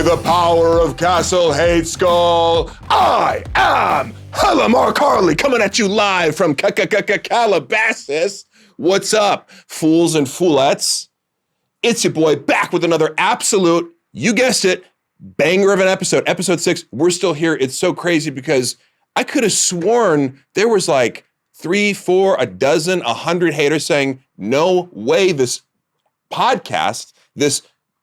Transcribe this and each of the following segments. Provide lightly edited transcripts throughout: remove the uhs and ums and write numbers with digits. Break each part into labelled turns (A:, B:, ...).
A: the power of Castle Hate Skull, I am hella Mark Harley coming at you live from Calabasas. What's up, fools and foolettes? It's your boy back with another absolute, you guessed it, banger of an episode. Episode 6, we're still here. It's so crazy because I could have sworn there was like 3, 4, a dozen, 100 haters saying, no way this podcast, this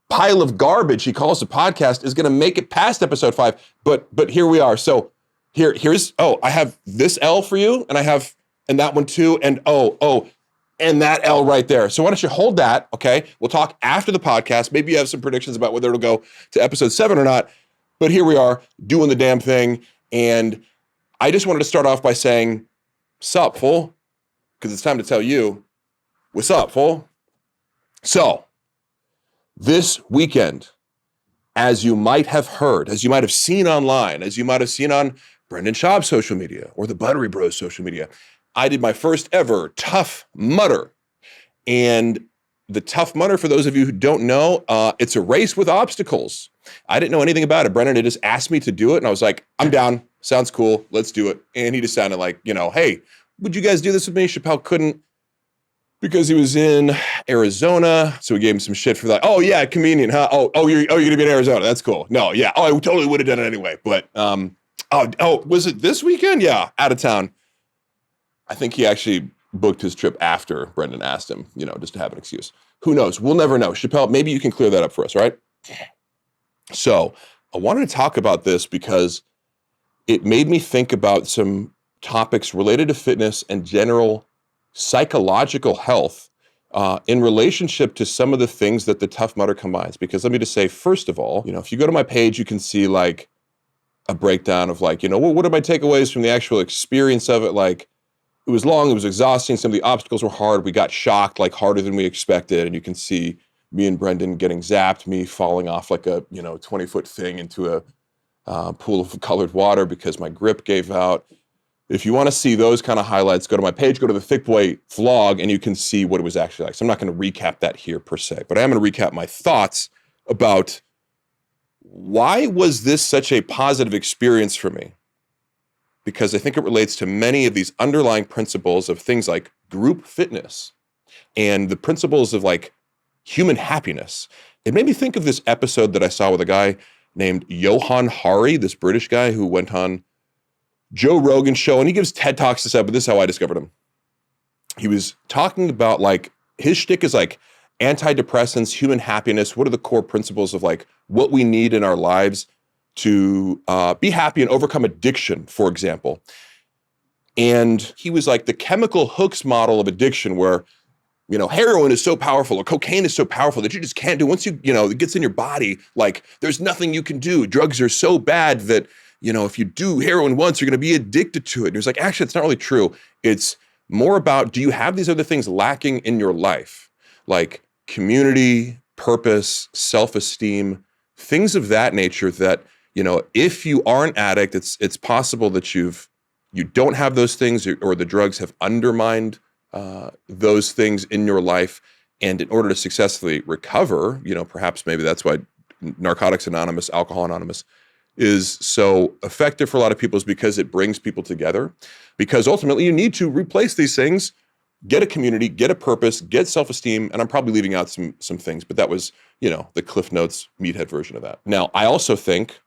A: pile of garbage he calls a podcast, is going to make it past episode 5. But here we are. So here's I have this L for you, and I have, and that one too, and and that L right there. So why don't you hold that, okay? We'll talk after the podcast. Maybe you have some predictions about whether it'll go to episode 7 or not. But here we are doing the damn thing. And I just wanted to start off by saying, sup, fool? Because it's time to tell you, what's up, fool? So, this weekend, as you might have heard, as you might have seen online, as you might have seen on Brendan Schaub's social media or the Buttery Bros social media, I did my first ever Tough Mudder. And the Tough Mudder, for those of you who don't know, it's a race with obstacles. I didn't know anything about it. Brendan had just asked me to do it, and I was like, I'm down. Sounds cool. Let's do it. And he just sounded like, hey, would you guys do this with me? Chappelle couldn't, because he was in Arizona, so we gave him some shit for that. Oh yeah, convenient, huh? You're gonna be in Arizona. That's cool. No, yeah. I totally would have done it anyway. But was it this weekend? Yeah, out of town. I think he actually booked his trip after Brendan asked him, just to have an excuse. Who knows? We'll never know. Chappelle, maybe you can clear that up for us, right? So I wanted to talk about this because it made me think about some topics related to fitness and general psychological health in relationship to some of the things that the Tough Mudder combines. Because let me just say, first of all, if you go to my page, you can see like a breakdown of like, what are my takeaways from the actual experience of it? Like, it was long, it was exhausting. Some of the obstacles were hard. We got shocked, like harder than we expected. And you can see me and Brendan getting zapped, me falling off like a 20-foot thing into a pool of colored water because my grip gave out. If you want to see those kind of highlights, go to my page, go to the Thick Boy vlog, and you can see what it was actually like. So I'm not going to recap that here per se, but I am going to recap my thoughts about why was this such a positive experience for me? Because I think it relates to many of these underlying principles of things like group fitness and the principles of like human happiness. It made me think of this episode that I saw with a guy named Johan Hari, this British guy who went on Joe Rogan's show, and he gives TED Talks to stuff, but this is how I discovered him. He was talking about like, his shtick is like antidepressants, human happiness. What are the core principles of like what we need in our lives to be happy and overcome addiction, for example. And he was like the chemical hooks model of addiction where, heroin is so powerful or cocaine is so powerful that you just can't do. Once it gets in your body, like there's nothing you can do. Drugs are so bad that, if you do heroin once, you're going to be addicted to it. And it's like, actually, it's not really true. It's more about, do you have these other things lacking in your life? Like community, purpose, self-esteem, things of that nature that, if you are an addict, it's possible that you don't have those things or the drugs have undermined those things in your life. And in order to successfully recover, perhaps maybe that's why Narcotics Anonymous, Alcohol Anonymous is so effective for a lot of people, is because it brings people together. Because ultimately you need to replace these things, get a community, get a purpose, get self-esteem. And I'm probably leaving out some things, but that was, the Cliff Notes meathead version of that. Now, I also think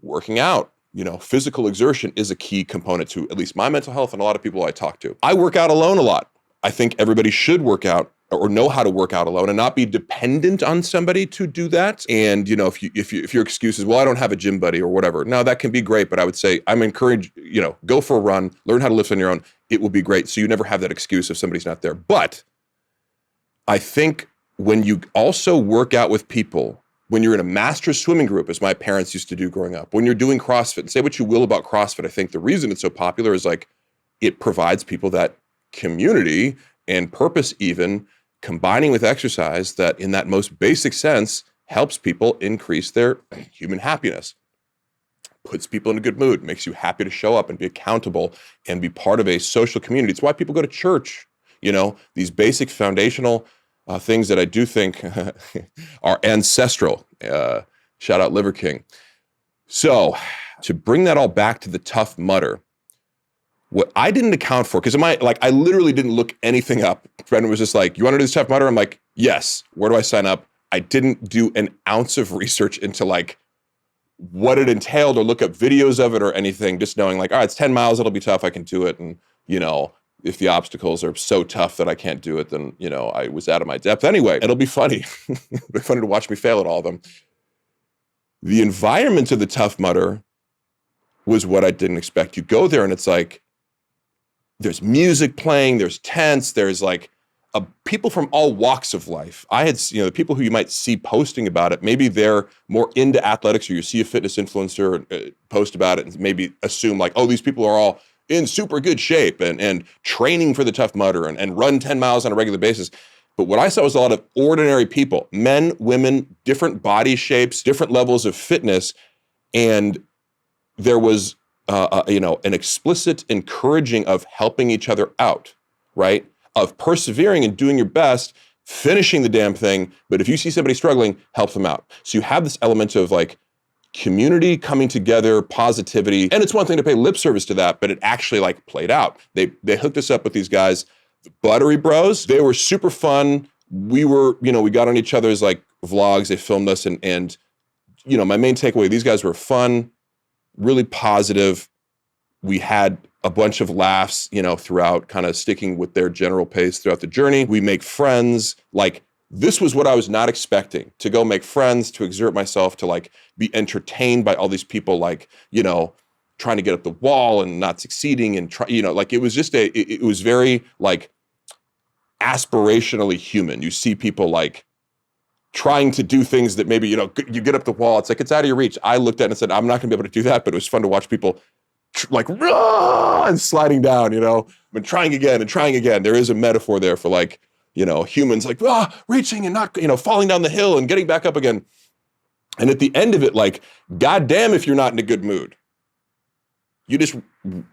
A: working out, physical exertion is a key component to at least my mental health and a lot of people I talk to. I work out alone a lot. I think everybody should work out or know how to work out alone and not be dependent on somebody to do that. And, if your excuse is, well, I don't have a gym buddy or whatever. No, that can be great. But I would say I'm encouraged, go for a run, learn how to lift on your own. It will be great. So you never have that excuse if somebody's not there. But I think when you also work out with people, when you're in a master swimming group, as my parents used to do growing up, when you're doing CrossFit, and say what you will about CrossFit, I think the reason it's so popular is like it provides people that community and purpose, even combining with exercise that in that most basic sense helps people increase their human happiness, puts people in a good mood, makes you happy to show up and be accountable and be part of a social community. It's why people go to church, these basic foundational things that I do think are ancestral. Shout out Liver King. So to bring that all back to the Tough Mudder, what I didn't account for, because I literally didn't look anything up. Brendan was just like, you want to do this Tough Mudder? I'm like, yes. Where do I sign up? I didn't do an ounce of research into like what it entailed or look up videos of it or anything, just knowing like, all right, it's 10 miles, it'll be tough, I can do it. And, you know, if the obstacles are so tough that I can't do it, then, you know, I was out of my depth. Anyway, it'll be funny. It'll be funny to watch me fail at all of them. The environment of the Tough Mudder was what I didn't expect. You go there and it's like, there's music playing, there's tents, there's like people from all walks of life. I had, you know, the people who you might see posting about it, maybe they're more into athletics, or you see a fitness influencer post about it and maybe assume like, oh, these people are all in super good shape and training for the Tough Mudder and run 10 miles on a regular basis. But what I saw was a lot of ordinary people, men, women, different body shapes, different levels of fitness. And there was, you know, an explicit encouraging of helping each other out, right? Of persevering and doing your best, finishing the damn thing. But if you see somebody struggling, help them out. So you have this element of like community coming together, positivity. And it's one thing to pay lip service to that, but it actually like played out. They hooked us up with these guys, the Buttery Bros. They were super fun. We were, you know, we got on each other's like vlogs. They filmed us and you know, my main takeaway, these guys were fun, really positive. We had a bunch of laughs, you know, throughout, kind of sticking with their general pace throughout the journey. We make friends. Like, this was what I was not expecting, to go make friends, to exert myself, to like be entertained by all these people, like, you know, trying to get up the wall and not succeeding and try, you know, like it was just it was very like aspirationally human. You see people like trying to do things that maybe, you know, you get up the wall, it's like, it's out of your reach. I looked at it and said, I'm not gonna be able to do that, but it was fun to watch people like and sliding down, you know, and trying again and trying again. There is a metaphor there for like, you know, humans like reaching and not, you know, falling down the hill and getting back up again. And at the end of it, like, goddamn if you're not in a good mood. You just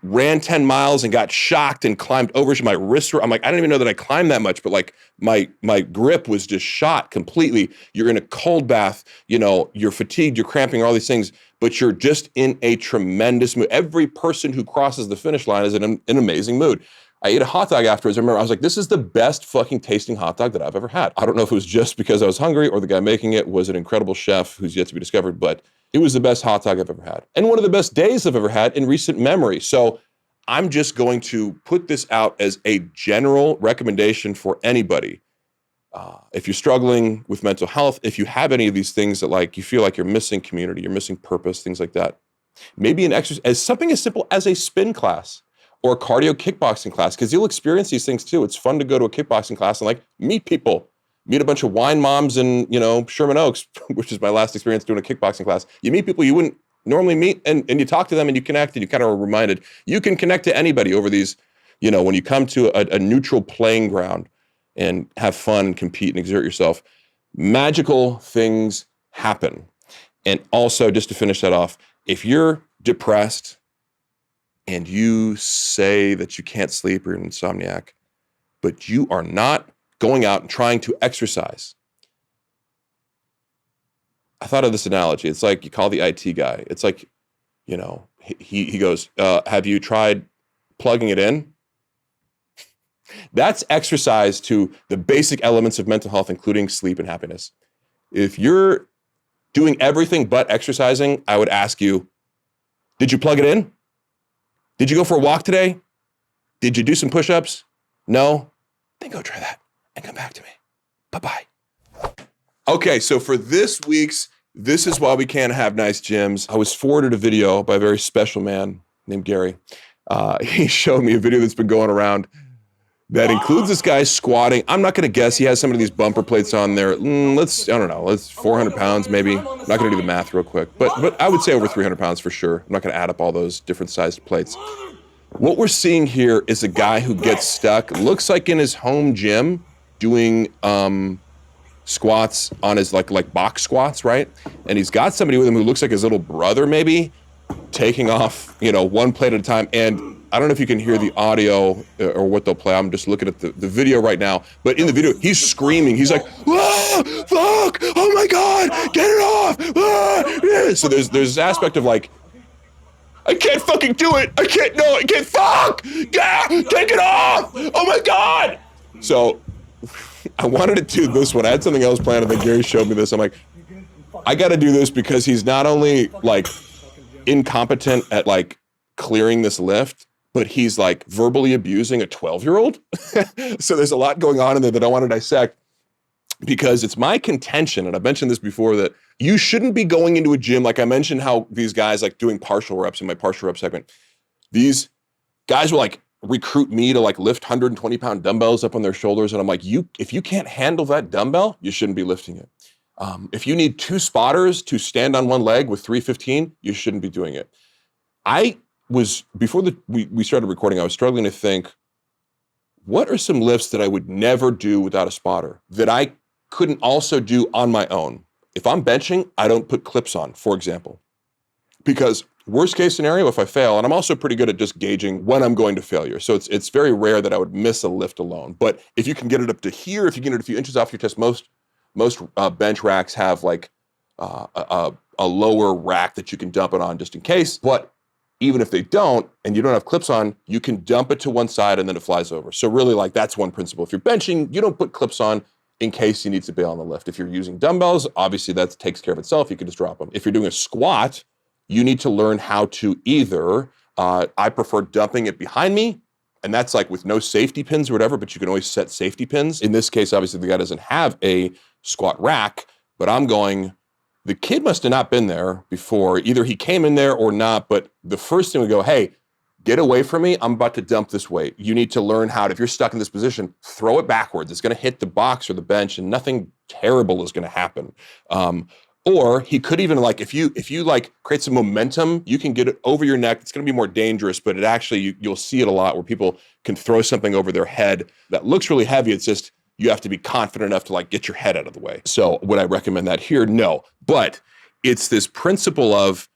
A: ran 10 miles and got shocked and climbed over. My wrists were, I'm like, I don't even know that I climbed that much, but like my grip was just shot completely. You're in a cold bath, you know, you're fatigued, you're cramping, all these things, but you're just in a tremendous mood. Every person who crosses the finish line is in an amazing mood. I ate a hot dog afterwards. I remember I was like, this is the best fucking tasting hot dog that I've ever had. I don't know if it was just because I was hungry or the guy making it was an incredible chef who's yet to be discovered, but it was the best hot dog I've ever had. And one of the best days I've ever had in recent memory. So I'm just going to put this out as a general recommendation for anybody. If you're struggling with mental health, if you have any of these things that like you feel like you're missing community, you're missing purpose, things like that, maybe an exercise, as something as simple as a spin class or a cardio kickboxing class, because you'll experience these things too. It's fun to go to a kickboxing class and like meet people, meet a bunch of wine moms in, you know, Sherman Oaks, which is my last experience doing a kickboxing class. You meet people you wouldn't normally meet and you talk to them and you connect and you kind of are reminded you can connect to anybody over these, you know, when you come to a neutral playing ground and have fun and compete and exert yourself, magical things happen. And also, just to finish that off, if you're depressed and you say that you can't sleep or you're an insomniac, but you are not going out and trying to exercise. I thought of this analogy. It's like you call the IT guy. It's like, you know, he goes, have you tried plugging it in? That's exercise to the basic elements of mental health, including sleep and happiness. If you're doing everything but exercising, I would ask you, did you plug it in? Did you go for a walk today? Did you do some push-ups? No? Then go try that and come back to me. Bye-bye. Okay, so for this week's This Is Why We Can't Have Nice Gyms, I was forwarded a video by a very special man named Gary. He showed me a video that's been going around that includes this guy squatting. I'm not gonna guess, he has some of these bumper plates on there. Let's 400 pounds maybe. I'm not gonna do the math real quick, but I would say over 300 pounds for sure. I'm not gonna add up all those different sized plates. What we're seeing here is a guy who gets stuck, looks like in his home gym, doing squats on his like box squats, right? And he's got somebody with him who looks like his little brother maybe, taking off, you know, one plate at a time. And I don't know if you can hear the audio or what they'll play. I'm just looking at the video right now. But in the video, he's screaming. He's like, ah, fuck, oh my God, get it off. Ah. So there's this aspect of like, I can't fucking do it. I can't, fuck, take it off. Oh my God. So I wanted to do this one. I had something else planned and then Gary showed me this. I'm like, I got to do this because he's not only like incompetent at like clearing this lift, but he's like verbally abusing a 12-year-old. So there's a lot going on in there that I want to dissect because it's my contention, and I've mentioned this before, that you shouldn't be going into a gym. Like I mentioned how these guys like doing partial reps in my partial rep segment. These guys will like recruit me to like lift 120-pound dumbbells up on their shoulders. And I'm like, if you can't handle that dumbbell, you shouldn't be lifting it. If you need 2 spotters to stand on one leg with 315, you shouldn't be doing it. Before we started recording, I was struggling to think, what are some lifts that I would never do without a spotter that I couldn't also do on my own? If I'm benching, I don't put clips on, for example, because worst case scenario, if I fail, and I'm also pretty good at just gauging when I'm going to failure. So it's very rare that I would miss a lift alone. But if you can get it up to here, if you get it a few inches off your chest, most bench racks have like a lower rack that you can dump it on just in case. But even if they don't, and you don't have clips on, you can dump it to one side and then it flies over. So really, like, that's one principle. If you're benching, you don't put clips on in case you need to bail on the lift. If you're using dumbbells, obviously that takes care of itself. You can just drop them. If you're doing a squat, you need to learn how to either, I prefer dumping it behind me, and that's like with no safety pins or whatever, but you can always set safety pins. In this case, obviously the guy doesn't have a squat rack, but I'm going, the kid must have not been there before. Either he came in there or not, but the first thing we go, hey, get away from me. I'm about to dump this weight. You need to learn how to, if you're stuck in this position, throw it backwards. It's going to hit the box or the bench and nothing terrible is going to happen. Or he could even like, if you like create some momentum, you can get it over your neck. It's going to be more dangerous, but it actually, you'll see it a lot where people can throw something over their head that looks really heavy. It's just, you have to be confident enough to like get your head out of the way. So would I recommend that here? No, but it's this principle of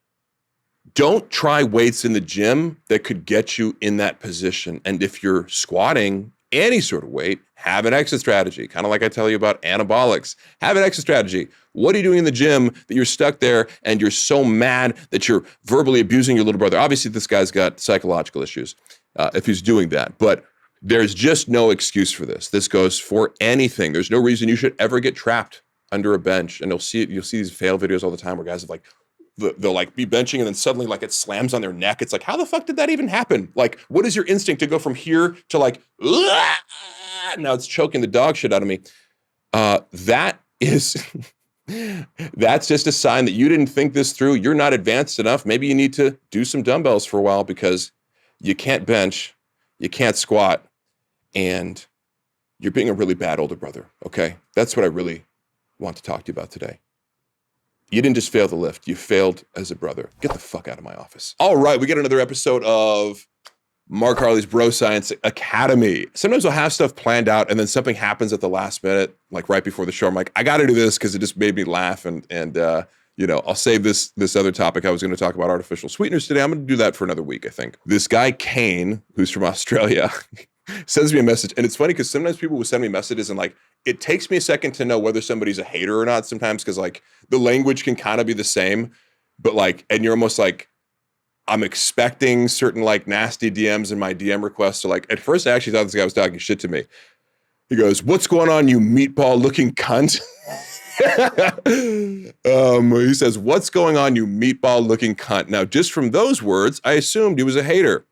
A: don't try weights in the gym that could get you in that position. And if you're squatting any sort of weight, have an exit strategy. Kind of like I tell you about anabolics, have an exit strategy. What are you doing in the gym that you're stuck there and you're so mad that you're verbally abusing your little brother? Obviously this guy's got psychological issues if he's doing that, but there's just no excuse for this. This goes for anything. There's no reason you should ever get trapped under a bench. And you'll see these fail videos all the time where guys have like, they'll like be benching and then suddenly like it slams on their neck. It's like, how the fuck did that even happen? Like, what is your instinct to go from here to like, now it's choking the dog shit out of me. That's just a sign that you didn't think this through. You're not advanced enough. Maybe you need to do some dumbbells for a while because you can't bench, you can't squat, and you're being a really bad older brother, okay? That's what I really want to talk to you about today. You didn't just fail the lift, you failed as a brother. Get the fuck out of my office. All right, we get another episode of Mark Harley's Bro Science Academy. Sometimes I'll have stuff planned out and then something happens at the last minute, like right before the show. I'm like, I gotta do this because it just made me laugh and you know, I'll save this other topic. I was gonna talk about artificial sweeteners today. I'm gonna do that for another week, I think. This guy, Kane, who's from Australia, sends me a message. And it's funny because sometimes people will send me messages and like, it takes me a second to know whether somebody's a hater or not sometimes because like the language can kind of be the same, but like, and you're almost like, I'm expecting certain like nasty DMs in my DM requests. So like, at first I actually thought this guy was talking shit to me. He goes, "What's going on, you meatball looking cunt?" He says, "What's going on, you meatball looking cunt?" Now, just from those words, I assumed he was a hater.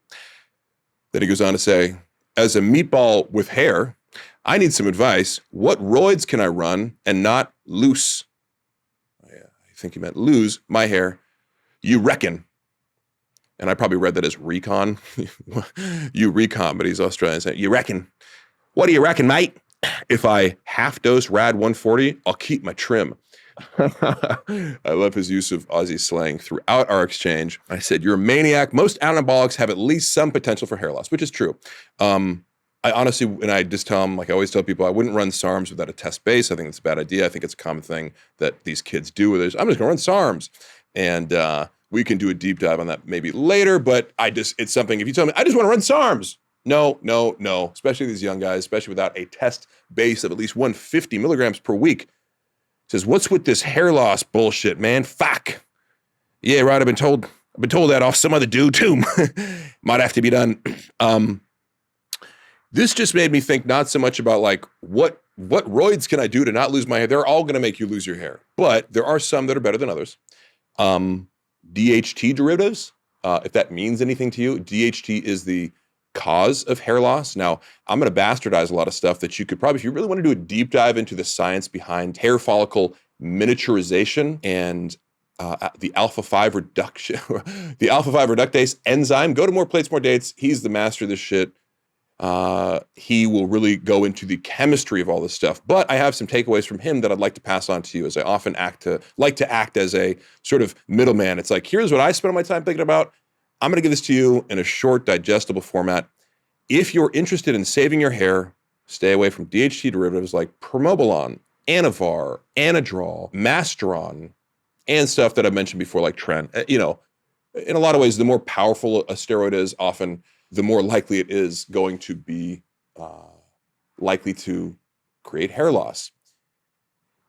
A: Then he goes on to say, "As a meatball with hair, I need some advice. What roids can I run and not loose?" I think he meant lose my hair. You reckon? And I probably read that as recon. You recon, but he's Australian saying, "You reckon? What do you reckon, mate? If I half dose Rad 140, I'll keep my trim." I love his use of Aussie slang throughout our exchange. I said, "You're a maniac. Most anabolics have at least some potential for hair loss," which is true. I honestly, and I just tell him, like I always tell people, I wouldn't run SARMs without a test base. I think it's a bad idea. I think it's a common thing that these kids do. I'm just going to run SARMs. And We can do a deep dive on that maybe later, but it's something, if you tell me, I just want to run SARMs. No. Especially these young guys, especially without a test base of at least 150 milligrams per week. Says, what's with this hair loss bullshit, man? Fuck. Yeah, right. I've been told that off some other dude too. Might have to be done. This just made me think not so much about like what roids can I do to not lose my hair? They're all going to make you lose your hair, but there are some that are better than others. DHT derivatives, if that means anything to you, DHT is the cause of hair loss. Now, I'm going to bastardize a lot of stuff that you could probably, if you really want to do a deep dive into the science behind hair follicle miniaturization and the alpha-5 reduction, the alpha-5 reductase enzyme, go to More Plates, More Dates. He's the master of this shit. He will really go into the chemistry of all this stuff. But I have some takeaways from him that I'd like to pass on to you, as I often like to act as a sort of middleman. It's like, here's what I spend my time thinking about. I'm going to give this to you in a short, digestible format. If you're interested in saving your hair, stay away from DHT derivatives like Promobolon, Anavar, Anadrol, Masteron, and stuff that I've mentioned before, like Tren. In a lot of ways, the more powerful a steroid is, often the more likely it is going to be likely to create hair loss.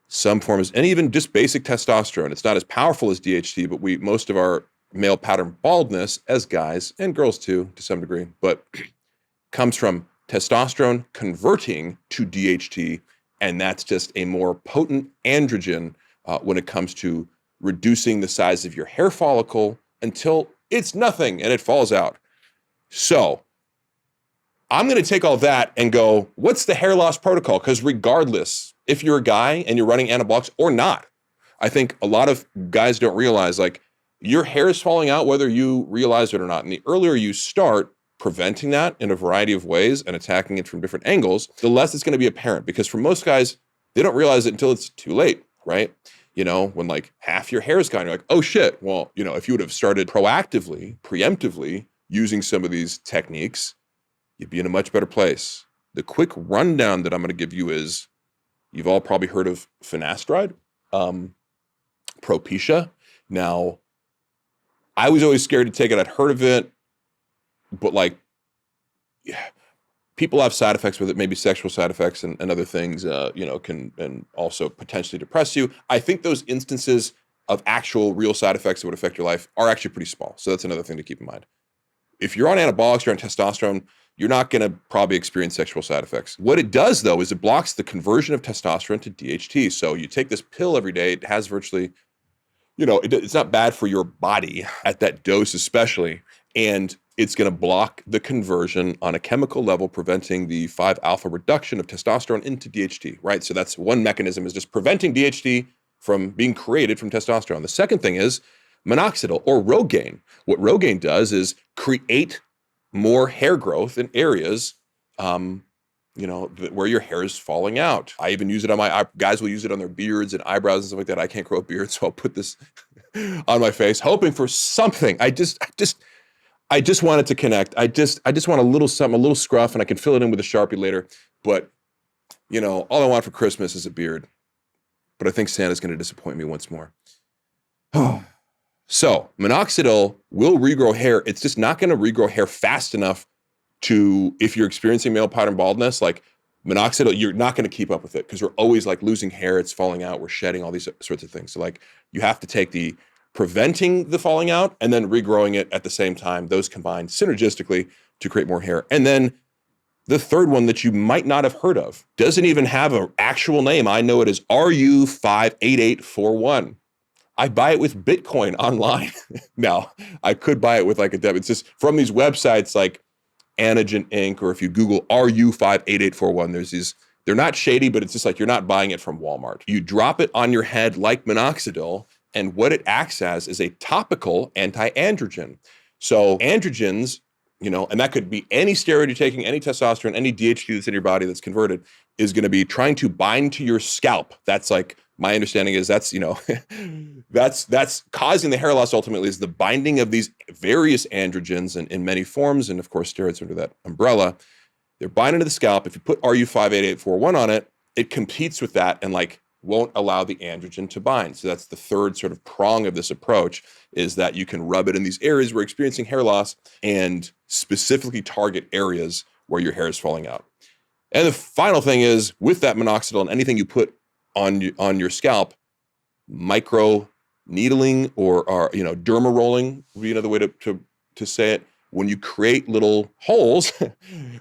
A: Some forms, and even just basic testosterone. It's not as powerful as DHT, but most of our male pattern baldness, as guys and girls too, to some degree, but comes from testosterone converting to DHT, and that's just a more potent androgen when it comes to reducing the size of your hair follicle until it's nothing and it falls out. So I'm going to take all that and go, what's the hair loss protocol? Because regardless, if you're a guy and you're running anabolics or not, I think a lot of guys don't realize, like, your hair is falling out whether you realize it or not. And the earlier you start preventing that in a variety of ways and attacking it from different angles, the less it's going to be apparent. Because for most guys, they don't realize it until it's too late, right? When like half your hair is gone, you're like, oh shit. Well, if you would have started proactively, preemptively using some of these techniques, you'd be in a much better place. The quick rundown that I'm going to give you is, you've all probably heard of finasteride, Propecia. Now, I was always scared to take it. I'd heard of it, but people have side effects with it, maybe sexual side effects and other things, can and also potentially depress you. I think those instances of actual real side effects that would affect your life are actually pretty small. So that's another thing to keep in mind. If you're on anabolics, you're on testosterone, you're not going to probably experience sexual side effects. What it does, though, is it blocks the conversion of testosterone to DHT. So you take this pill every day. It has virtually, it's not bad for your body at that dose especially. And it's going to block the conversion on a chemical level, preventing the 5-alpha reduction of testosterone into DHT, right? So that's one mechanism, is just preventing DHT from being created from testosterone. The second thing is minoxidil or Rogaine. What Rogaine does is create more hair growth in areas, where your hair is falling out. I even use it on guys will use it on their beards and eyebrows and stuff like that. I can't grow a beard, so I'll put this on my face, hoping for something. I just want it to connect. I just want a little something, a little scruff, and I can fill it in with a Sharpie later. But, all I want for Christmas is a beard. But I think Santa's going to disappoint me once more. So minoxidil will regrow hair. It's just not going to regrow hair fast enough to, if you're experiencing male pattern baldness, like minoxidil, you're not going to keep up with it because we're always like losing hair. It's falling out. We're shedding all these sorts of things. So like you have to take the preventing the falling out and then regrowing it at the same time. Those combine synergistically to create more hair. And then the third one that you might not have heard of doesn't even have an actual name. I know it as RU58841. I buy it with Bitcoin online. Now, I could buy it with like a debit. It's just from these websites like Anagen Inc. or if you Google RU58841, there's these, they're not shady, but it's just like you're not buying it from Walmart. You drop it on your head like minoxidil, and what it acts as is a topical anti-androgen. So androgens, and that could be any steroid you're taking, any testosterone, any DHT that's in your body that's converted, is going to be trying to bind to your scalp. That's like, my understanding is that's causing the hair loss ultimately, is the binding of these various androgens in many forms. And of course, steroids under that umbrella. They're binding to the scalp. If you put RU58841 on it, it competes with that and like won't allow the androgen to bind. So that's the third sort of prong of this approach, is that you can rub it in these areas where you're experiencing hair loss and specifically target areas where your hair is falling out. And the final thing is, with that minoxidil and anything you put on your scalp, micro needling or derma rolling would be another way to say it. When you create little holes,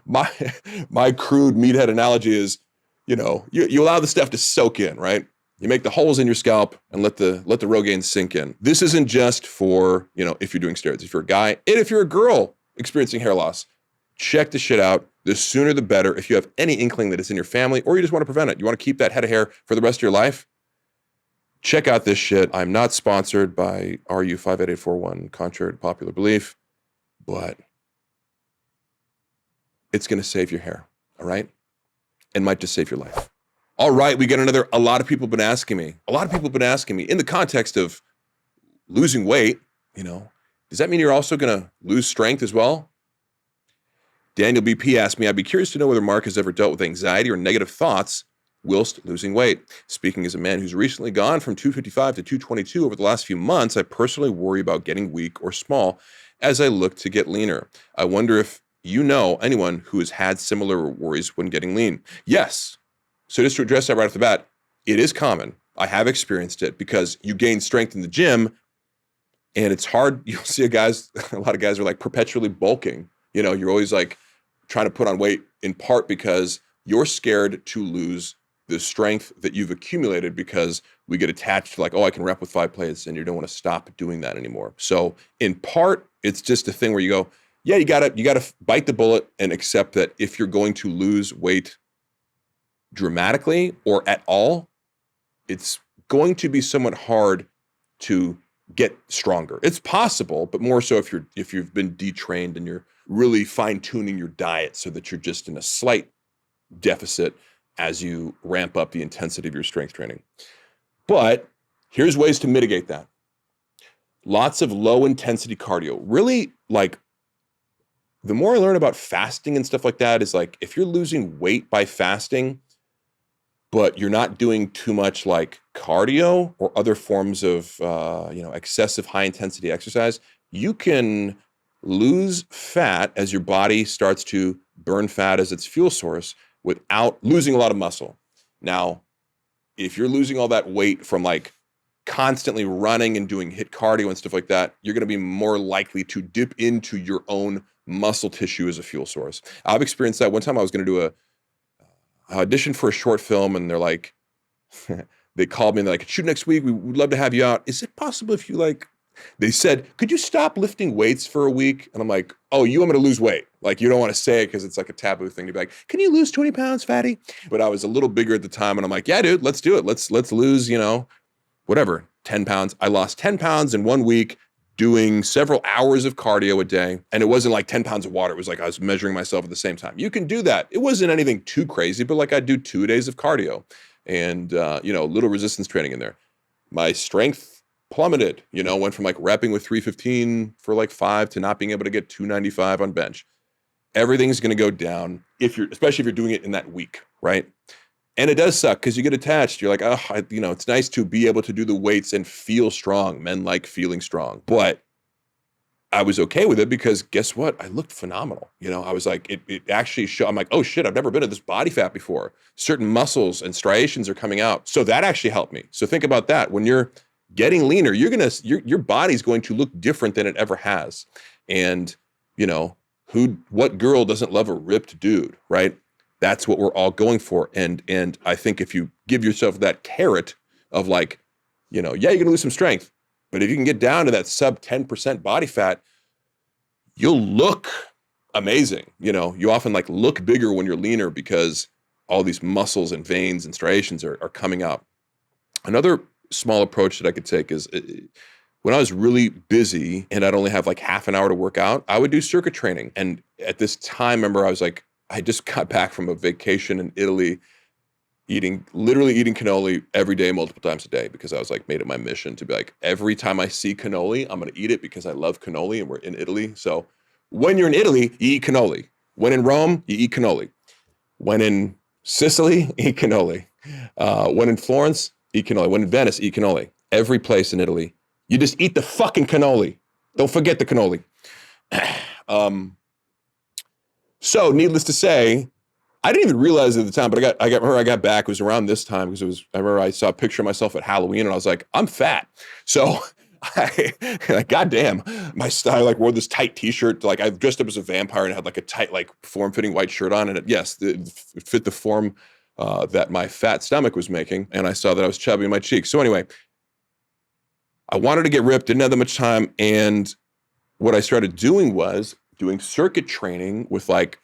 A: my crude meathead analogy is, you allow the stuff to soak in, right? You make the holes in your scalp and let the Rogaine sink in. This isn't just for, if you're doing steroids. If you're a guy, and if you're a girl experiencing hair loss, check the shit out. The sooner the better. If you have any inkling that it's in your family or you just want to prevent it, you want to keep that head of hair for the rest of your life, check out this shit. I'm not sponsored by RU58841, contrary to popular belief, but it's going to save your hair, all right? And might just save your life. All right, we get a lot of people have been asking me in the context of losing weight, does that mean you're also going to lose strength as well? Daniel BP asked me, I'd be curious to know whether Mark has ever dealt with anxiety or negative thoughts whilst losing weight. Speaking as a man who's recently gone from 255 to 222 over the last few months, I personally worry about getting weak or small as I look to get leaner. I wonder if you know anyone who has had similar worries when getting lean. Yes. So just to address that right off the bat, it is common. I have experienced it because you gain strength in the gym and it's hard. You'll see a lot of guys are like perpetually bulking. You're always like trying to put on weight in part because you're scared to lose the strength that you've accumulated, because we get attached to like, I can rep with 5 plates, and you don't want to stop doing that anymore. So in part, it's just a thing where you go, yeah, you gotta bite the bullet and accept that if you're going to lose weight dramatically or at all, it's going to be somewhat hard to get stronger. It's possible, but more so if you've been detrained and you're really fine-tuning your diet so that you're just in a slight deficit as you ramp up the intensity of your strength training. But here's ways to mitigate that. Lots of low-intensity cardio. Really, like, the more I learn about fasting and stuff like that is like, if you're losing weight by fasting, but you're not doing too much like cardio or other forms of, excessive high-intensity exercise, you can lose fat as your body starts to burn fat as its fuel source without losing a lot of muscle. Now, if you're losing all that weight from like constantly running and doing HIIT cardio and stuff like that, you're going to be more likely to dip into your own muscle tissue as a fuel source. I've experienced that. One time I was going to do a audition for a short film, and they're like, they called me and they're like, shoot next week. We would love to have you out. Is it possible if you they said, could you stop lifting weights for a week? And I'm like, oh, you want me to lose weight? Like, you don't want to say it because it's like a taboo thing to be like, can you lose 20 pounds, fatty? But I was a little bigger at the time, and I'm like, yeah, dude, let's do it. Let's lose, 10 pounds. I lost 10 pounds in 1 week doing several hours of cardio a day. And it wasn't like 10 pounds of water. It was like I was measuring myself at the same time. You can do that. It wasn't anything too crazy, but like I'd do 2 days of cardio and, little resistance training in there. My strength plummeted, went from like repping with 315 for like 5 to not being able to get 295 on bench. Everything's going to go down especially if you're doing it in that week, right? And it does suck because you get attached. You're like, it's nice to be able to do the weights and feel strong. Men like feeling strong. But I was okay with it because guess what? I looked phenomenal. I was like, it actually showed. I'm like, oh shit, I've never been at this body fat before. Certain muscles and striations are coming out. So that actually helped me. So think about that. When you're getting leaner, your body's going to look different than it ever has. And, what girl doesn't love a ripped dude, right? That's what we're all going for. And I think if you give yourself that carrot of like, you're going to lose some strength, but if you can get down to that sub 10% body fat, you'll look amazing. You often like look bigger when you're leaner because all these muscles and veins and striations are coming out. Another small approach that I could take is when I was really busy and I'd only have like half an hour to work out, I would do circuit training. And at this time, remember, I just got back from a vacation in Italy, literally eating cannoli every day, multiple times a day, because I was like, made it my mission to be like, every time I see cannoli, I'm going to eat it because I love cannoli and we're in Italy. So when you're in Italy, you eat cannoli. When in Rome, you eat cannoli. When in Sicily, eat cannoli. When in Florence, eat cannoli. When in Venice, eat cannoli. Every place in Italy, you just eat the fucking cannoli. Don't forget the cannoli. So needless to say, I didn't even realize it at the time, but I got back. It was around this time because I remember I saw a picture of myself at Halloween and I was like, I'm fat. So like, goddamn, my style, like wore this tight t-shirt. Like I dressed up as a vampire and had like a tight, like form-fitting white shirt on. And it fit the form that my fat stomach was making. And I saw that I was chubby in my cheeks. So anyway, I wanted to get ripped, didn't have that much time. And what I started doing was doing circuit training with like,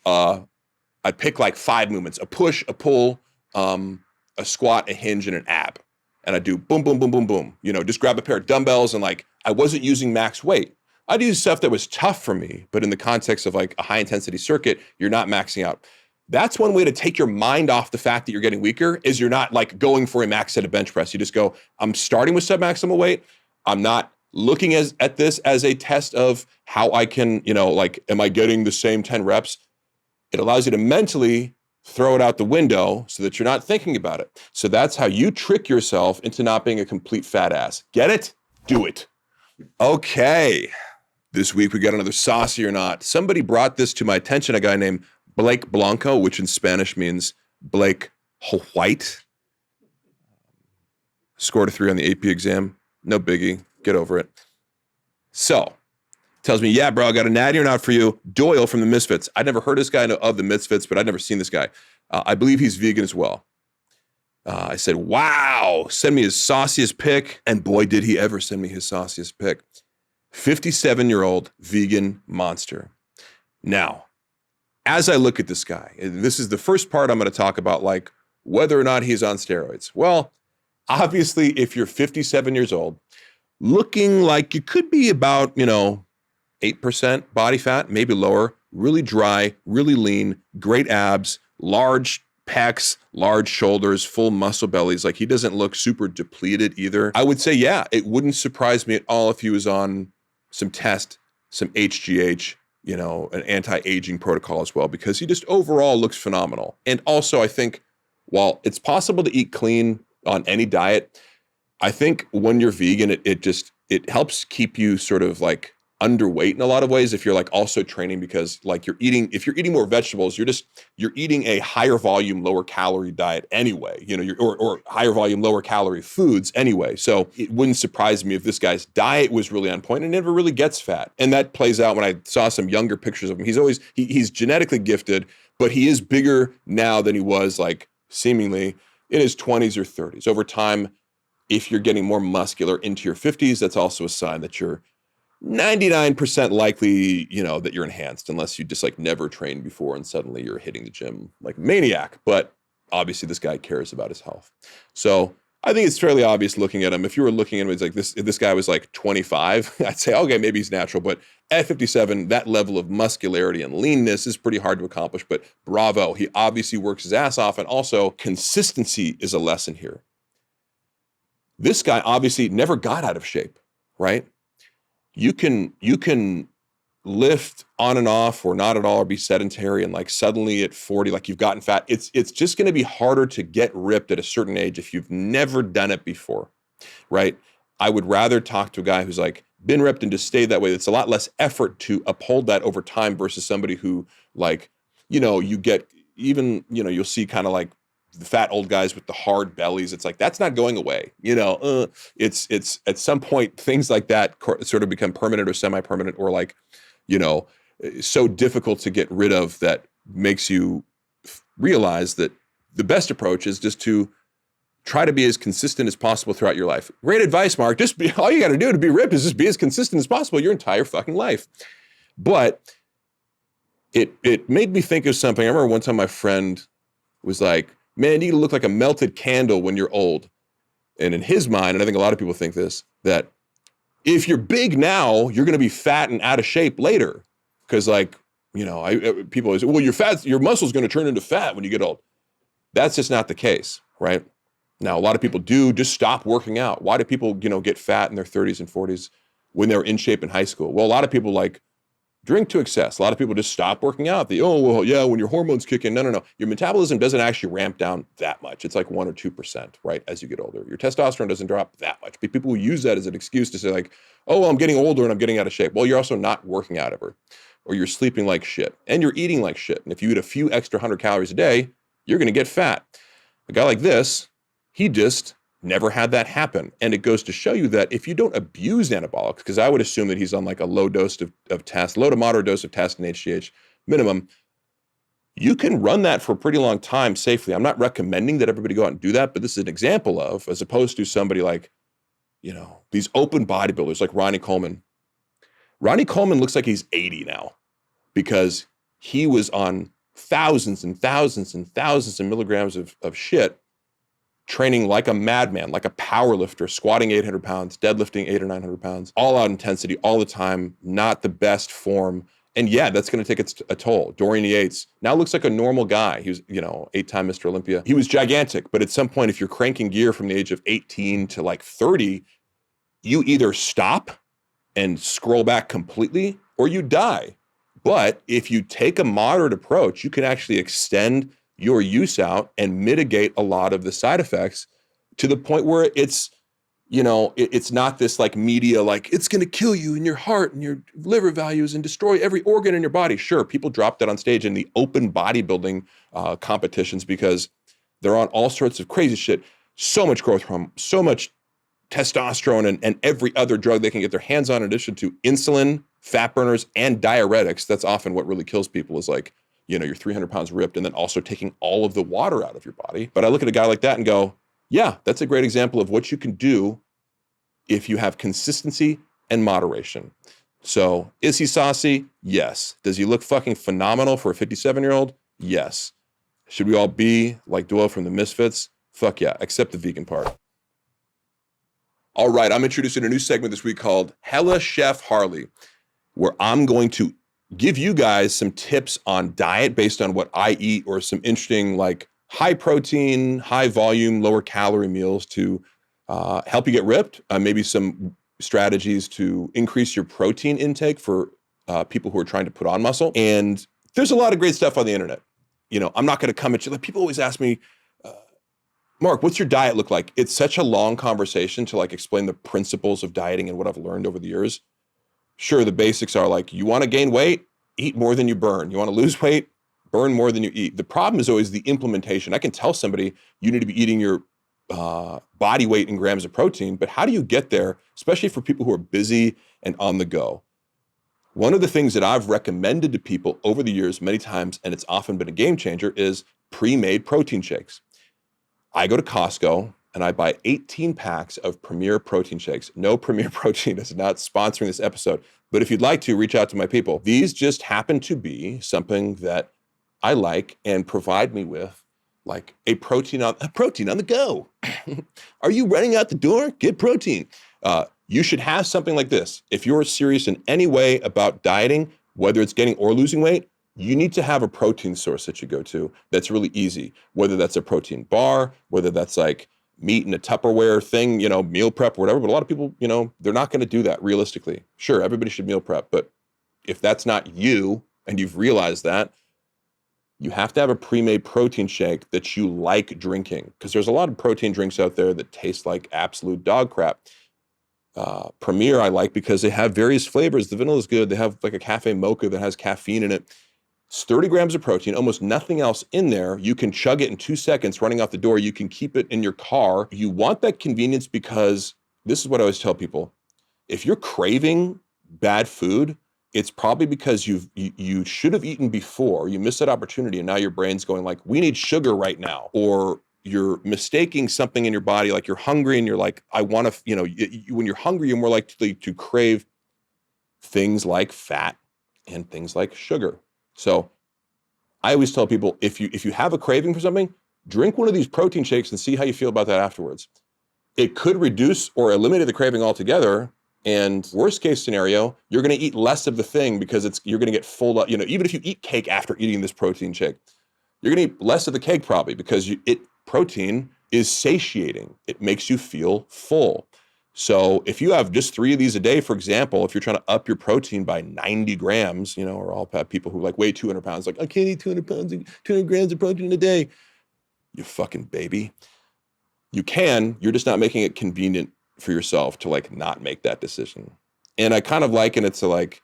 A: I'd pick like 5 movements: a push, a pull, a squat, a hinge, and an ab. And I'd do boom, boom, boom, boom, boom. Just grab a pair of dumbbells and like, I wasn't using max weight. I'd use stuff that was tough for me, but in the context of like a high intensity circuit, you're not maxing out. That's one way to take your mind off the fact that you're getting weaker, is you're not like going for a max set of bench press. You just go, I'm starting with submaximal weight. I'm not looking at this as a test of how I can, like, am I getting the same 10 reps? It allows you to mentally throw it out the window so that you're not thinking about it. So that's how you trick yourself into not being a complete fat ass. Get it? Do it. Okay. This week we got another saucy or not. Somebody brought this to my attention, a guy named Blake Blanco, which in Spanish means Blake White. Scored a 3 on the AP exam. No biggie. Get over it. So, tells me, yeah, bro, I got a natty or not for you. Doyle from the Misfits. I'd never heard this guy of the Misfits, but I'd never seen this guy. I believe he's vegan as well. I said, wow, send me his sauciest pick. And boy, did he ever send me his sauciest pick. 57-year-old vegan monster. Now, as I look at this guy, this is the first part I'm going to talk about, like whether or not he's on steroids. Well, obviously, if you're 57 years old, looking like you could be about, 8% body fat, maybe lower, really dry, really lean, great abs, large pecs, large shoulders, full muscle bellies. Like he doesn't look super depleted either. I would say, yeah, it wouldn't surprise me at all if he was on some test, some HGH, an anti-aging protocol as well, because he just overall looks phenomenal. And also I think while it's possible to eat clean on any diet, I think when you're vegan, it helps keep you sort of like underweight in a lot of ways if you're like also training, because like if you're eating more vegetables, you're eating a higher volume, lower calorie diet anyway, or higher volume, lower calorie foods anyway. So it wouldn't surprise me if this guy's diet was really on point and never really gets fat. And that plays out when I saw some younger pictures of him. He's genetically gifted, but he is bigger now than he was like seemingly in his 20s or 30s. Over time, if you're getting more muscular into your 50s, that's also a sign that you're 99% likely, that you're enhanced, unless you just like never trained before and suddenly you're hitting the gym like a maniac. But obviously this guy cares about his health. So I think it's fairly obvious looking at him. If you were looking at him, it's like this, if this guy was like 25, I'd say, okay, maybe he's natural. But at 57, that level of muscularity and leanness is pretty hard to accomplish. But bravo, he obviously works his ass off. And also consistency is a lesson here. This guy obviously never got out of shape, right? You can lift on and off or not at all or be sedentary, and like suddenly at 40, like you've gotten fat. It's just going to be harder to get ripped at a certain age if you've never done it before, right? I would rather talk to a guy who's like been ripped and just stayed that way. It's a lot less effort to uphold that over time versus somebody who like, you get even, you'll see kind of like the fat old guys with the hard bellies. It's like, that's not going away. It's at some point, things like that sort of become permanent or semi-permanent, or like, so difficult to get rid of that makes you realize that the best approach is just to try to be as consistent as possible throughout your life. Great advice, Mark. All you got to do to be ripped is just be as consistent as possible your entire fucking life. But it made me think of something. I remember one time my friend was like, man, you look like a melted candle when you're old. And in his mind, and I think a lot of people think this, that if you're big now, you're going to be fat and out of shape later. Because like, people always say, well, your muscle's going to turn into fat when you get old. That's just not the case, right? Now, a lot of people do just stop working out. Why do people, get fat in their 30s and 40s when they were in shape in high school? Well, a lot of people like Drink to excess. A lot of people just stop working out. Well, yeah, when your hormones kick in. No. Your metabolism doesn't actually ramp down that much. It's like 1 or 2%, right, as you get older. Your testosterone doesn't drop that much. But people use that as an excuse to say like, oh, well, I'm getting older and I'm getting out of shape. Well, you're also not working out ever, or you're sleeping like shit, and you're eating like shit. And if you eat a few extra 100 calories a day, you're going to get fat. A guy like this, he just never had that happen. And it goes to show you that if you don't abuse anabolics, because I would assume that he's on like a low dose of test, low to moderate dose of test and HGH minimum, you can run that for a pretty long time safely. I'm not recommending that everybody go out and do that, but this is an example of, as opposed to somebody like, these open bodybuilders like Ronnie Coleman. Ronnie Coleman looks like he's 80 now because he was on thousands and thousands and thousands of milligrams of shit, training like a madman, like a power lifter, squatting 800 pounds, deadlifting 800 or 900 pounds, all out intensity, all the time, not the best form. And yeah, that's going to take a toll. Dorian Yates now looks like a normal guy. He was, 8-time Mr. Olympia. He was gigantic, but at some point, if you're cranking gear from the age of 18 to like 30, you either stop and scroll back completely or you die. But if you take a moderate approach, you can actually extend your use out and mitigate a lot of the side effects to the point where it's, it's not this like media, like it's going to kill you in your heart and your liver values and destroy every organ in your body. Sure, people drop that on stage in the open bodybuilding competitions because they're on all sorts of crazy shit, so much growth hormone, so much testosterone and every other drug they can get their hands on in addition to insulin, fat burners, and diuretics. That's often what really kills people is like, you're 300 pounds ripped and then also taking all of the water out of your body. But I look at a guy like that and go, yeah, that's a great example of what you can do if you have consistency and moderation. So is he saucy? Yes. Does he look fucking phenomenal for a 57-year-old? Yes. Should we all be like Doyle from the Misfits? Fuck yeah, except the vegan part. All right, I'm introducing a new segment this week called Hella Chef Harley, where I'm going to give you guys some tips on diet based on what I eat or some interesting like high protein, high volume, lower calorie meals to help you get ripped. Maybe some strategies to increase your protein intake for people who are trying to put on muscle. And there's a lot of great stuff on the internet. I'm not going to come at you. Like people always ask me, Mark, what's your diet look like? It's such a long conversation to like explain the principles of dieting and what I've learned over the years. Sure, the basics are like, you want to gain weight, eat more than you burn. You want to lose weight, burn more than you eat. The problem is always the implementation. I can tell somebody you need to be eating your body weight in grams of protein, but how do you get there, especially for people who are busy and on the go? One of the things that I've recommended to people over the years many times, and it's often been a game changer, is pre-made protein shakes. I go to Costco and I buy 18 packs of Premier protein shakes. No, Premier Protein is not sponsoring this episode, but if you'd like to, reach out to my people. These just happen to be something that I like and provide me with like a protein on the go. Are you running out the door? Get protein. You should have something like this. If you're serious in any way about dieting, whether it's getting or losing weight, you need to have a protein source that you go to that's really easy, whether that's a protein bar, whether that's like meat in a Tupperware thing, meal prep or whatever. But a lot of people, they're not going to do that realistically. Sure, everybody should meal prep. But if that's not you and you've realized that, you have to have a pre-made protein shake that you like drinking, because there's a lot of protein drinks out there that taste like absolute dog crap. Premier I like because they have various flavors. The vanilla is good. They have like a cafe mocha that has caffeine in it. It's 30 grams of protein, almost nothing else in there. You can chug it in 2 seconds running out the door. You can keep it in your car. You want that convenience because this is what I always tell people. If you're craving bad food, it's probably because you should have eaten before. You missed that opportunity and now your brain's going like, we need sugar right now. Or you're mistaking something in your body, like you're hungry and you're like, I want to, when you're hungry, you're more likely to crave things like fat and things like sugar. So I always tell people, if you have a craving for something, drink one of these protein shakes and see how you feel about that afterwards. It could reduce or eliminate the craving altogether. And worst case scenario, you're going to eat less of the thing because you're going to get full up. Even if you eat cake after eating this protein shake, you're going to eat less of the cake probably because protein is satiating. It makes you feel full. So if you have just 3 of these a day, for example, if you're trying to up your protein by 90 grams, you know, or I'll have people who like weigh 200 pounds, like, I can't eat 200 grams of protein in a day. You fucking baby. You can, you're just not making it convenient for yourself to like not make that decision. And I kind of liken it to like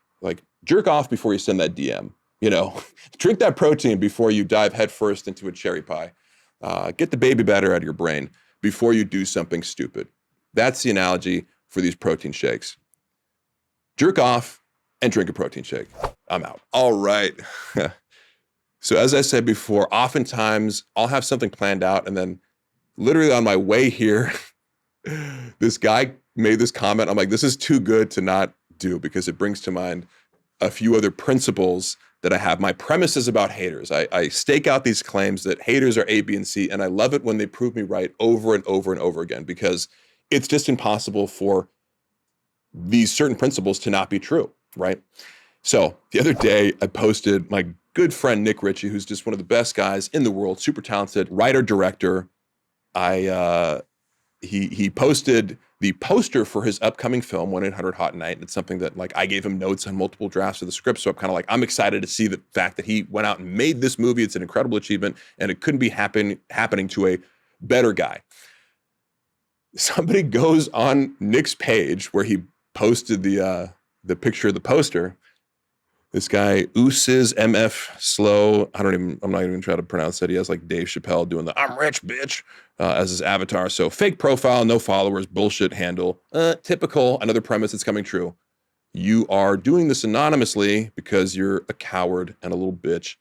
A: jerk off before you send that DM, you know, drink that protein before you dive headfirst into a cherry pie. Get the baby batter out of your brain before you do something stupid. That's the analogy for these protein shakes. Jerk off and drink a protein shake. I'm out. All right. So as I said before, oftentimes I'll have something planned out and then literally on my way here, this guy made this comment. I'm like, this is too good to not do because it brings to mind a few other principles that I have. My premises about haters. I stake out these claims that haters are A, B, and C, and I love it when they prove me right over and over and over again because it's just impossible for these certain principles to not be true, right? So the other day I posted my good friend Nick Ritchie, who's just one of the best guys in the world, super talented writer, director. He posted the poster for his upcoming film, 1-800-HOT-NIGHT. And it's something that like I gave him notes on multiple drafts of the script. So I'm kind of like, I'm excited to see the fact that he went out and made this movie. It's an incredible achievement and it couldn't be happening to a better guy. Somebody goes on Nick's page where he posted the picture of the poster. This guy, Usiz MF Slow, I'm not even trying to pronounce it. He has like Dave Chappelle doing the I'm rich, bitch, as his avatar. So fake profile, no followers, bullshit handle. Typical, another premise that's coming true. You are doing this anonymously because you're a coward and a little bitch.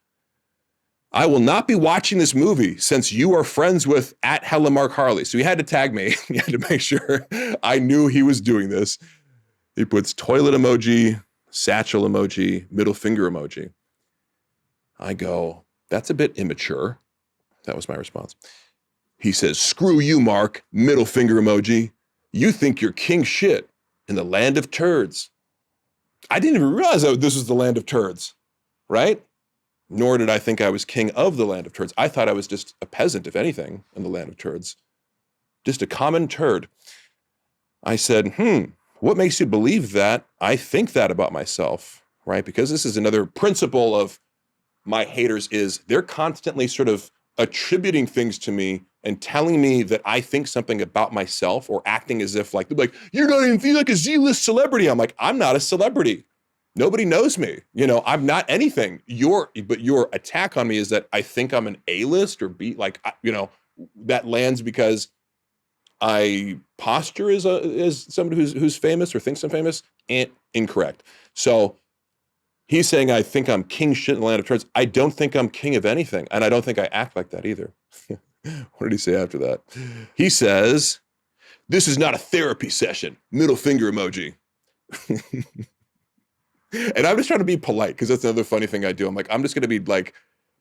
A: I will not be watching this movie since you are friends with @Mark Harley. So he had to tag me. He had to make sure I knew he was doing this. He puts toilet emoji, satchel emoji, middle finger emoji. I go, that's a bit immature. That was my response. He says, screw you, Mark, middle finger emoji. You think you're king shit in the land of turds. I didn't even realize that this was the land of turds, right? Nor did I think I was king of the land of turds. I thought I was just a peasant, if anything, in the land of turds. Just a common turd. I said, what makes you believe that? I think that about myself, right? Because this is another principle of my haters is they're constantly sort of attributing things to me and telling me that I think something about myself or acting as if like, they're like, you're not even feel like a Z-list celebrity. I'm like, I'm not a celebrity. Nobody knows me. You know, I'm not anything. But your attack on me is that I think I'm an A-list or B, like, you know, that lands because I posture as somebody who's famous or thinks I'm famous, and incorrect. So he's saying I think I'm king shit in the land of turds. I don't think I'm king of anything, and I don't think I act like that either. What did he say after that? He says, this is not a therapy session. Middle finger emoji. And I'm just trying to be polite because that's another funny thing I do. I'm like, I'm just going to be like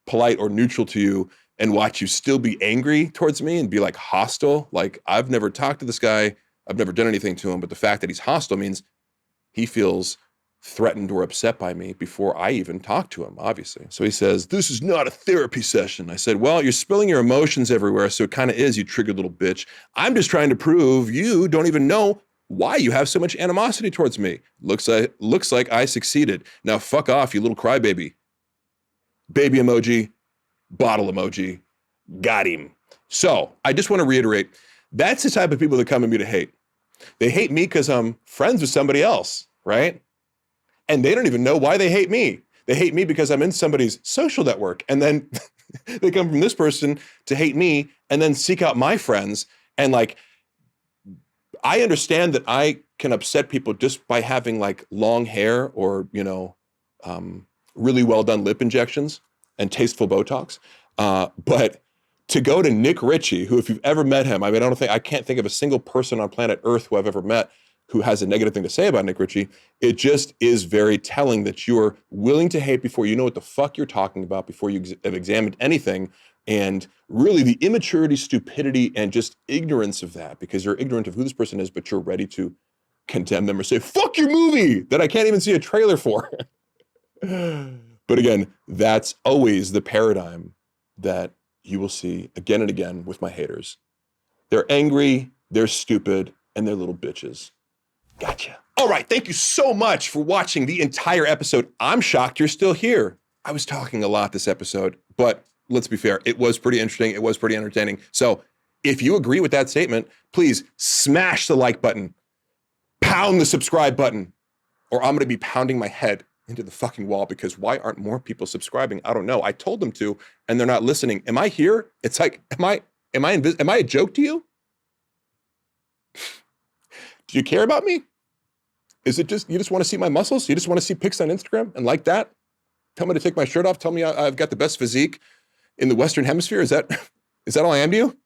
A: polite or neutral to you and watch you still be angry towards me and be like hostile. Like I've never talked to this guy. I've never done anything to him. But the fact that he's hostile means he feels threatened or upset by me before I even talk to him, obviously. So he says, this is not a therapy session. I said, well, you're spilling your emotions everywhere. So it kind of is, you triggered little bitch. I'm just trying to prove you don't even know why you have so much animosity towards me. Looks like I succeeded. Now fuck off, you little crybaby. Baby emoji, bottle emoji, got him. So I just want to reiterate, that's the type of people that come at me to hate. They hate me because I'm friends with somebody else, right? And they don't even know why they hate me. They hate me because I'm in somebody's social network. And then they come from this person to hate me and then seek out my friends. And like, I understand that I can upset people just by having like long hair or, you know, really well done lip injections and tasteful Botox. But to go to Nick Ritchie, who if you've ever met him, I mean, I can't think of a single person on planet Earth who I've ever met who has a negative thing to say about Nick Ritchie. It just is very telling that you're willing to hate before you know what the fuck you're talking about, before you have examined anything. And really the immaturity, stupidity, and just ignorance of that, because you're ignorant of who this person is, but you're ready to condemn them or say, fuck your movie that I can't even see a trailer for. But again, that's always the paradigm that you will see again and again with my haters. They're angry, they're stupid, and they're little bitches. Gotcha. All right, thank you so much for watching the entire episode. I'm shocked you're still here. I was talking a lot this episode, but let's be fair. It was pretty interesting. It was pretty entertaining. So if you agree with that statement, please smash the like button, pound the subscribe button, or I'm going to be pounding my head into the fucking wall because why aren't more people subscribing? I don't know. I told them to, and they're not listening. Am I here? It's like, am I a joke to you? Do you care about me? Is it just, you just want to see my muscles? You just want to see pics on Instagram and like that? Tell me to take my shirt off. Tell me I've got the best physique in the Western Hemisphere. Is that all I am to you?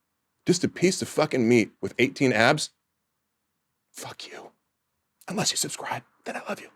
A: Just a piece of fucking meat with 18 abs? Fuck you. Unless you subscribe, then I love you.